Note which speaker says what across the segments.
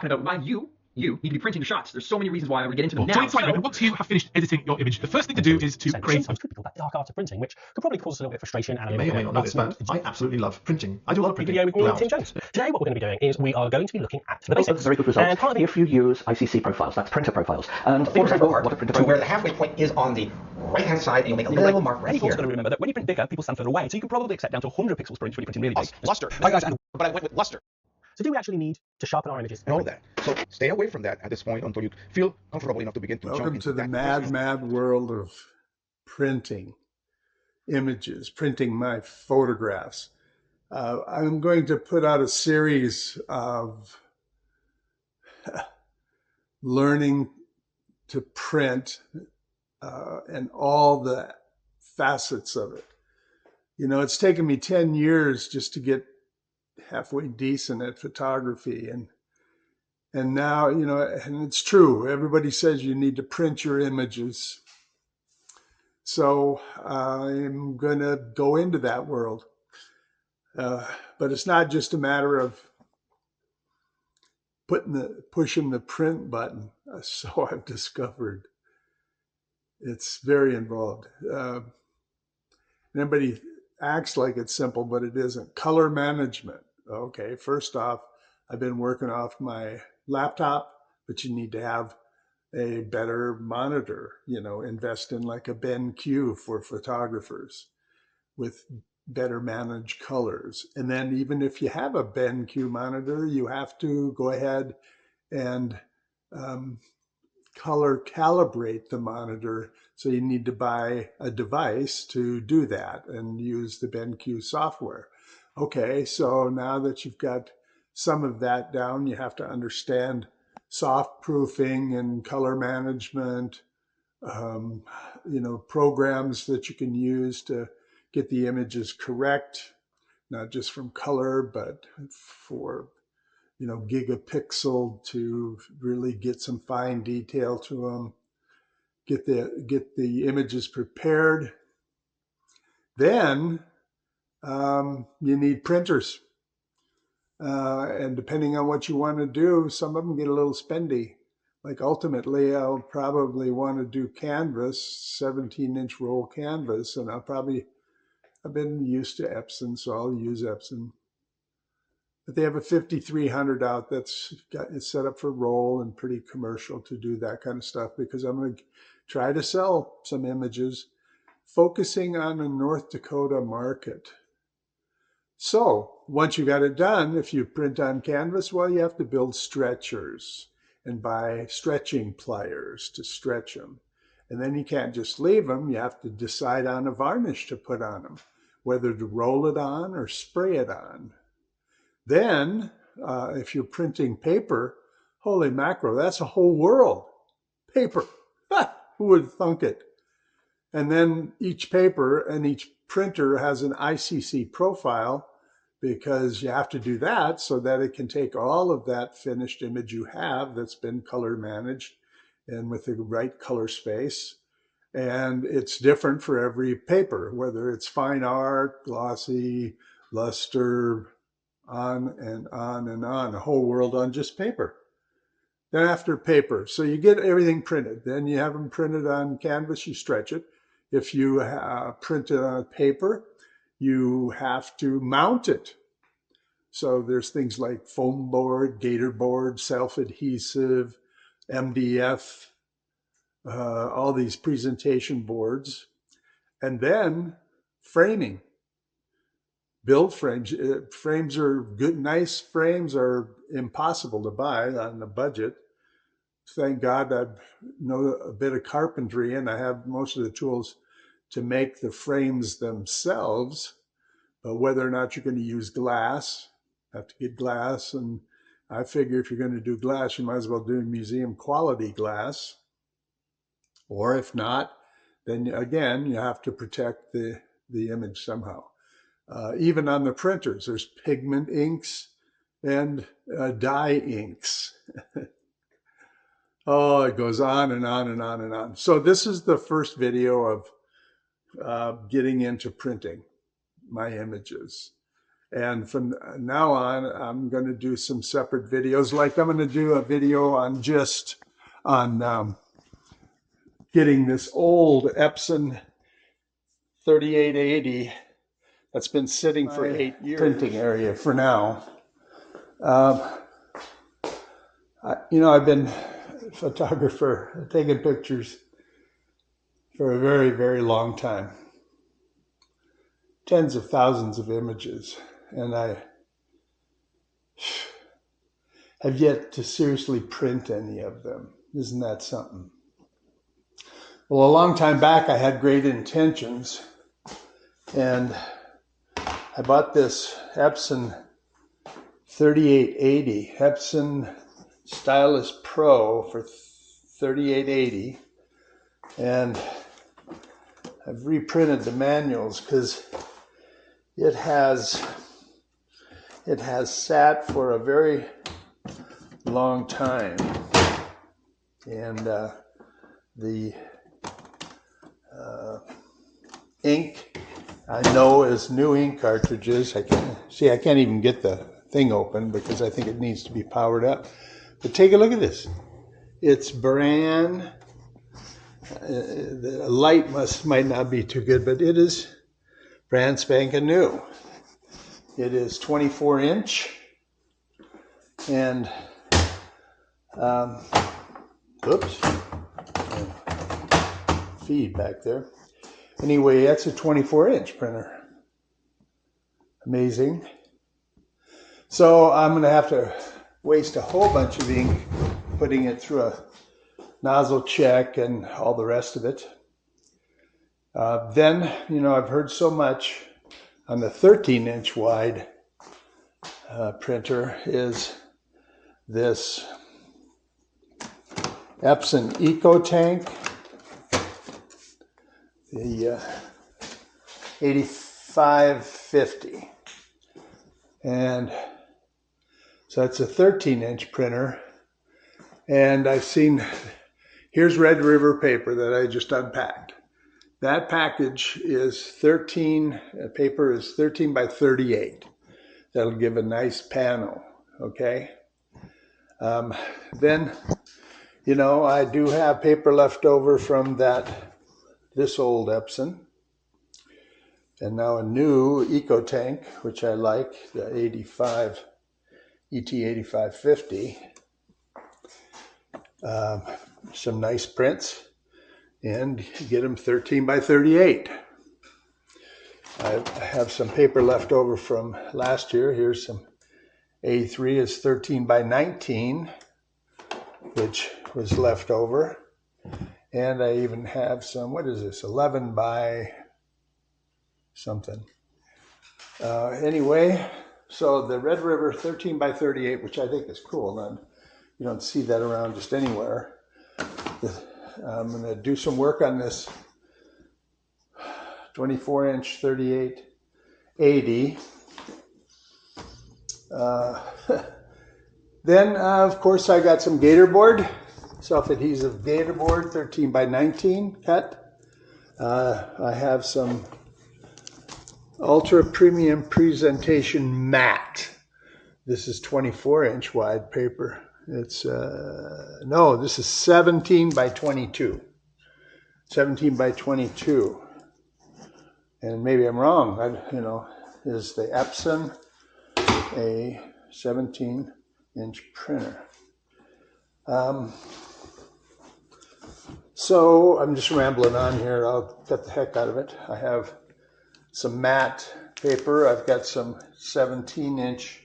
Speaker 1: kind of why you need to be printing your shots. There's so many reasons why. I'm going to get into them now.
Speaker 2: So in time, once you have finished editing your image, the first thing to do is to create
Speaker 3: Sometimes people that dark art of printing, which could probably cause us a little bit of frustration and
Speaker 4: You may or may not know this, but I absolutely love printing. I do a lot of printing.
Speaker 3: video with me and Tim Jones. Today what we're going to be doing is we are going to be looking at the basics.
Speaker 5: Very good results. If you use ICC profiles, that's printer profiles. And for example, what a printer
Speaker 1: to where the halfway point is on the right-hand side, and you'll make a little mark right
Speaker 3: You've also
Speaker 1: here.
Speaker 3: got to remember that when you print bigger, people stand further away, so you can probably accept down to 100 pixels per inch when you're printing really big.
Speaker 1: Luster. Hi guys, but I went with luster.
Speaker 3: So do we actually need to sharpen our images?
Speaker 6: All of that. So stay away from that at this point until you feel comfortable enough to begin to jump
Speaker 7: Welcome
Speaker 6: into
Speaker 7: to the
Speaker 6: that.
Speaker 7: mad world of printing images, printing my photographs. I'm going to put out a series of learning to print and all the facets of it. You know, it's taken me 10 years just to get halfway decent at photography. And now, you know, and it's true. Everybody says you need to print your images. So I'm going to go into that world. But it's not just a matter of pushing the print button. So I've discovered it's very involved. Everybody acts like it's simple, but it isn't. Color management. Okay, first off, I've been working off my laptop, but you need to have a better monitor, you know, invest in like a BenQ for photographers with better managed colors. And then even if you have a BenQ monitor, you have to go ahead and color calibrate the monitor. So you need to buy a device to do that and use the BenQ software. Okay, so now that you've got some of that down, you have to understand soft proofing and color management, you know, programs that you can use to get the images correct, not just from color, but for, you know, gigapixel to really get some fine detail to them, get the images prepared. Then you need printers. And depending on what you want to do, some of them get a little spendy. Like ultimately, I'll probably want to do canvas, 17-inch roll canvas, and I've been used to Epson, so I'll use Epson. But they have a 5300 out it's set up for roll and pretty commercial to do that kind of stuff, because I'm going to try to sell some images focusing on the North Dakota market. So once you got it done, if you print on canvas, well, you have to build stretchers and buy stretching pliers to stretch them. And then you can't just leave them. You have to decide on a varnish to put on them, whether to roll it on or spray it on. Then if you're printing paper, holy macro, that's a whole world. Paper. Who would thunk it? And then each paper and each printer has an ICC profile, because you have to do that so that it can take all of that finished image you have that's been color managed and with the right color space. And it's different for every paper, whether it's fine art, glossy, luster, on and on and on, a whole world on just paper. Then after paper, so you get everything printed. Then you have them printed on canvas, you stretch it. If you print it on paper, you have to mount it. So there's things like foam board, gator board, self-adhesive, MDF, all these presentation boards. And then framing, build frames. Frames are good, nice frames are impossible to buy on the budget. Thank God I know a bit of carpentry and I have most of the tools to make the frames themselves. But whether or not you're going to use glass, have to get glass. And I figure if you're going to do glass, you might as well do museum quality glass. Or if not, then again, you have to protect the image somehow. Even on the printers, there's pigment inks and dye inks. Oh, it goes on and on and on and on. So this is the first video of getting into printing my images. And from now on, I'm going to do some separate videos. Like I'm going to do a video on just on getting this old Epson 3880 that's been sitting for 8 years. Printing area for now. I've been a photographer, taking pictures for a very, very long time. Tens of thousands of images. And I have yet to seriously print any of them. Isn't that something? Well, a long time back, I had great intentions, and I bought this Epson 3880, Epson Stylus Pro for $38.80, and I've reprinted the manuals because it has sat for a very long time, and the ink I know is new ink cartridges. I can't even get the thing open because I think it needs to be powered up. But take a look at this. It's brand. The light might not be too good, but it is brand spanking new. It is 24-inch, and oops, feed back there. Anyway, that's a 24-inch printer. Amazing. So I'm going to have to waste a whole bunch of ink putting it through a nozzle check and all the rest of it. Then, I've heard so much on the 13-inch wide printer is this Epson EcoTank, the 8550. And so it's a 13-inch printer. And I've seen, here's Red River paper that I just unpacked. That package is paper is 13 by 38. That'll give a nice panel, okay? Then, I do have paper left over from this old Epson. And now a new EcoTank, which I like, the ET8550. Some nice prints, and get them 13 by 38. I have some paper left over from last year. Here's some A3 is 13 by 19, which was left over. And I even have some, 11 by something. Anyway, so the Red River 13 by 38, which I think is cool. And you don't see that around just anywhere. I'm going to do some work on this 24-inch 3880. Then, of course, I got some gator board, self-adhesive gator board, 13 by 19 cut. I have some ultra premium presentation matte. This is 24-inch wide paper. It's, this is 17 by 22. 17 by 22. And maybe I'm wrong. Is the Epson a 17-inch printer? So I'm just rambling on here. I'll cut the heck out of it. I have some matte paper. I've got some 17-inch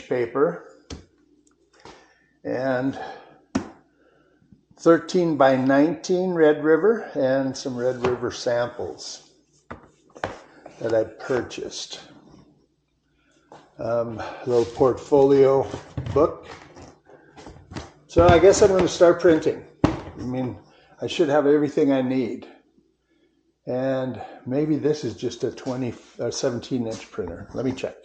Speaker 7: paper. And 13 by 19 Red River, and some Red River samples that I purchased. A little portfolio book. So I guess I'm going to start printing. I should have everything I need. And maybe this is just a 17-inch printer. Let me check.